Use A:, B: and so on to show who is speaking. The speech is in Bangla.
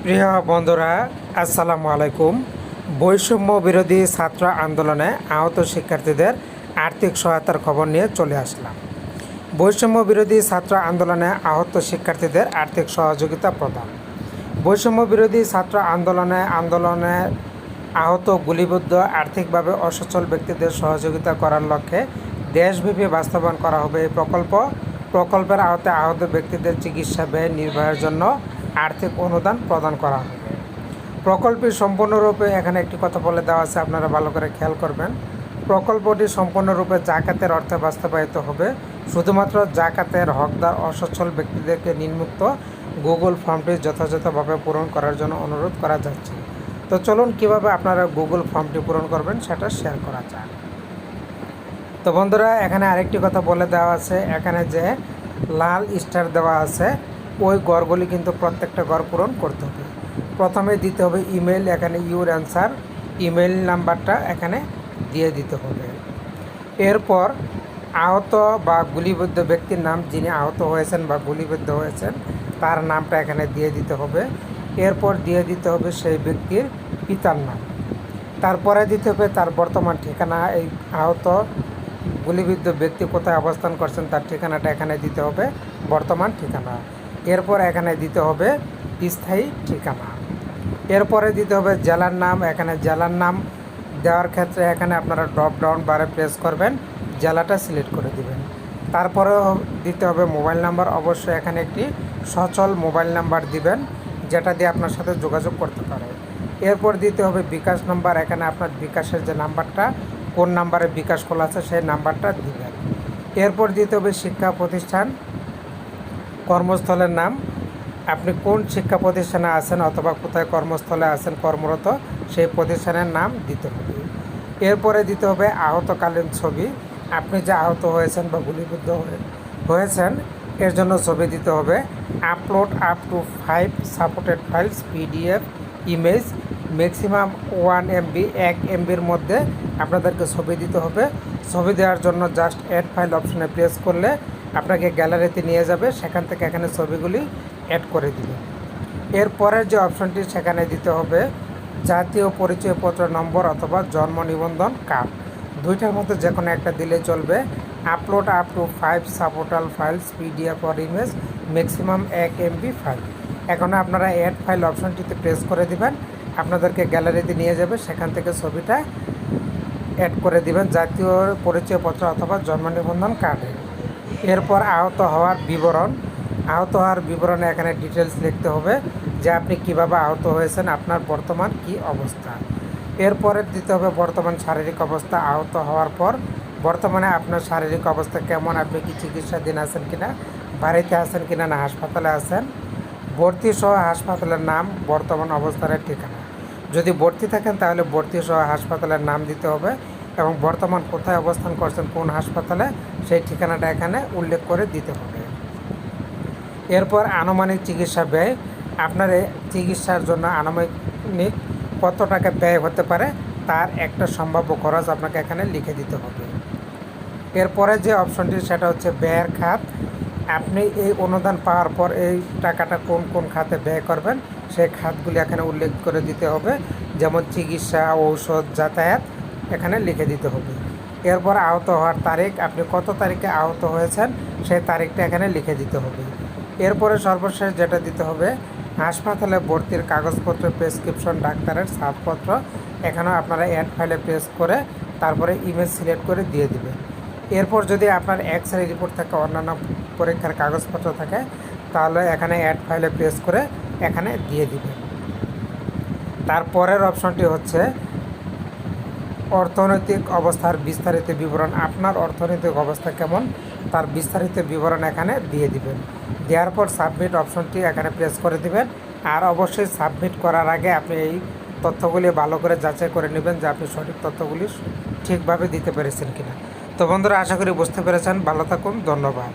A: প্রিয় বন্ধুরা, আসসালামু আলাইকুম। বৈষম্য বিরোধী ছাত্র আন্দোলনে আহত শিক্ষার্থীদের আর্থিক সহায়তার খবর নিয়ে চলে আসলাম। বৈষম্য বিরোধী ছাত্র আন্দোলনে আহত শিক্ষার্থীদের আর্থিক সহযোগিতা প্রদান। বৈষম্য বিরোধী ছাত্র আন্দোলনে আহত গুলিবিদ্ধ আর্থিকভাবে অসচ্ছল ব্যক্তিদের সহযোগিতা করার লক্ষ্যে দেশব্যাপী বাস্তবায়ন করা হবে এই প্রকল্পের আওতায় আহত ব্যক্তিদের চিকিৎসা ব্যয় নির্বাহের জন্য আর্থিক অনুদান প্রদান করা হবে। প্রকল্পটি সম্পূর্ণরূপে এখানে একটি কথা বলে দেওয়া আছে, আপনারা ভালো করে খেয়াল করবেন। প্রকল্পটি সম্পূর্ণরূপে জাকাতের অর্থে বাস্তবায়িত হবে। শুধুমাত্র জাকাতের হকদার অসচ্ছল ব্যক্তিদেরকে নিম্নোক্ত গুগল ফর্মটি যথাযথভাবে পূরণ করার জন্য অনুরোধ করা যাচ্ছে। তো চলুন কীভাবে আপনারা গুগল ফর্মটি পূরণ করবেন সেটা শেয়ার করা যাক। তো বন্ধুরা, এখানে আরেকটি কথা বলে দেওয়া আছে, এখানে যে লাল স্টার দেওয়া আছে ওই গড়গুলি কিন্তু প্রত্যেকটা গড় পূরণ করতে হবে। প্রথমে দিতে হবে ইমেল, এখানে ইউর অ্যান্সার ইমেল নাম্বারটা এখানে দিয়ে দিতে হবে। এরপর আহত বা গুলিবিদ্ধ ব্যক্তির নাম, যিনি আহত হয়েছেন বা গুলিবিদ্ধ হয়েছেন তার নামটা এখানে দিয়ে দিতে হবে। এরপর দিয়ে দিতে হবে সেই ব্যক্তির পিতার নাম। তারপরে দিতে হবে তার বর্তমান ঠিকানা, এই আহত গুলিবিদ্ধ ব্যক্তি কোথায় অবস্থান করছেন তার ঠিকানাটা এখানে দিতে হবে, বর্তমান ঠিকানা। এরপর এখানে দিতে হবে স্থায়ী ঠিকানা। এরপরে দিতে হবে জেলার নাম। এখানে জেলার নাম দেওয়ার ক্ষেত্রে এখানে আপনারা ড্রপ ডাউন বারে প্রেস করবেন, জেলাটা সিলেক্ট করে দিবেন। তারপরেও দিতে হবে মোবাইল নাম্বার। অবশ্যই এখানে একটি সচল মোবাইল নাম্বার দিবেন যেটা দিয়ে আপনার সাথে যোগাযোগ করতে পারে। এরপর দিতে হবে বিকাশ নাম্বার। এখানে আপনার বিকাশের যে নাম্বারটা, কোন নাম্বারে বিকাশ খোলা আছে সেই নাম্বারটা দিবেন। এরপর দিতে হবে শিক্ষা প্রতিষ্ঠান, কর্মস্থলের নাম, আপনি কোন শিক্ষা প্রতিষ্ঠানে আছেন অথবা কোথায় কর্মস্থলে আছেন কর্মরত সেই প্রতিষ্ঠানের নাম দিতে হবে। এরপরে দিতে হবে আহতকালীন ছবি, আপনি যে আহত হয়েছেন বা গুলিবিদ্ধ হয়েছেন এর জন্য ছবি দিতে হবে। Upload up to 5 supported files PDF image, maximum 1 MB, 1 MBর মধ্যে আপনাদেরকে ছবি দিতে হবে। ছবি দেওয়ার জন্য জাস্ট অ্যাড ফাইল অপশনে প্রেস করলে আপনাকে গ্যালারিতে নিয়ে যাবে, সেখান থেকে এখানে ছবিগুলি অ্যাড করে দিবে। এরপরের যে অপশনটি সেখানে দিতে হবে জাতীয় পরিচয়পত্র নম্বর অথবা জন্ম নিবন্ধন কার্ড, দুইটার মধ্যে যে কোনো একটা দিলে চলবে। Upload up to 5 supported files PDF or image, maximum 1 MB file. এখন আপনারা অ্যাড ফাইল অপশনটিতে প্রেস করে দিবেন, আপনাদেরকে গ্যালারিতে নিয়ে যাবে, সেখান থেকে ছবিটা অ্যাড করে দিবেন জাতীয় পরিচয়পত্র অথবা জন্ম নিবন্ধন কার্ডে। এরপর আহত হওয়ার বিবরণে এখানে ডিটেলস লিখতে হবে যে আপনি কিভাবে আহত হয়েছেন, আপনার বর্তমান কি অবস্থা। এরপরে দিতে হবে বর্তমান শারীরিক অবস্থা। আহত হওয়ার পর বর্তমানে আপনার শারীরিক অবস্থা কেমন, আপনি কি চিকিৎসাধীন আছেন কিনা, বাড়িতে আছেন কিনা না হাসপাতালে আছেন, ভর্তি সহ হাসপাতালের নাম, বর্তমান অবস্থানের ঠিকানা। যদি ভর্তি থাকেন তাহলে ভর্তি সহ হাসপাতালের নাম দিতে হবে এবং বর্তমান কোথায় অবস্থান করছেন কোন হাসপাতালে সেই ঠিকানাটা এখানে উল্লেখ করে দিতে হবে। এরপর আনুমানিক চিকিৎসা ব্যয়, আপনার চিকিৎসার জন্য আনুমানিক কত টাকা ব্যয় হতে পারে তার একটা সম্ভাব্য খরচ আপনাকে এখানে লিখে দিতে হবে। এরপরে যে অপশনটি সেটা হচ্ছে ব্যয়ের খাত, আপনি এই অনুদান পাওয়ার পর এই টাকাটা কোন কোন খাতে ব্যয় করবেন সেই খাতগুলি এখানে উল্লেখ করে দিতে হবে, যেমন চিকিৎসা, ঔষধ, যাতায়াত এখানে লিখে দিতে হবে। এরপর আহত হওয়ার তারিখ, আপনি কত তারিখে আহত হয়েছেন সেই তারিখটা এখানে লিখে দিতে হবে। এরপরে সর্বশেষ যেটা দিতে হবে হাসপাতালে ভর্তির কাগজপত্র, প্রেসক্রিপশন, ডাক্তারের ছাড়পত্র, এখানেও আপনারা অ্যাড ফাইলে প্রেস করে তারপরে ইমেজ সিলেক্ট করে দিয়ে দিবেন। এরপর যদি আপনার এক্সরে রিপোর্ট থাকে, অন্যান্য পরীক্ষার কাগজপত্র থাকে তাহলে এখানে অ্যাড ফাইলে প্রেস করে এখানে দিয়ে দিবেন। তারপরের অপশনটি হচ্ছে অর্থনৈতিক অবস্থার বিস্তারিত বিবরণ, আপনার অর্থনৈতিক অবস্থা কেমন তার বিস্তারিত বিবরণ এখানে দিয়ে দিবেন। দেওয়ার পর সাবমিট অপশনটি এখানে প্রেস করে দিবেন। আর অবশ্যই সাবমিট করার আগে আপনি এই তথ্যগুলি ভালো করে যাচাই করে নেবেন যে আপনি সঠিক তথ্যগুলি ঠিকভাবে দিতে পেরেছেন কিনা। তো বন্ধুরা, আশা করি বুঝতে পেরেছেন। ভালো থাকুন, ধন্যবাদ।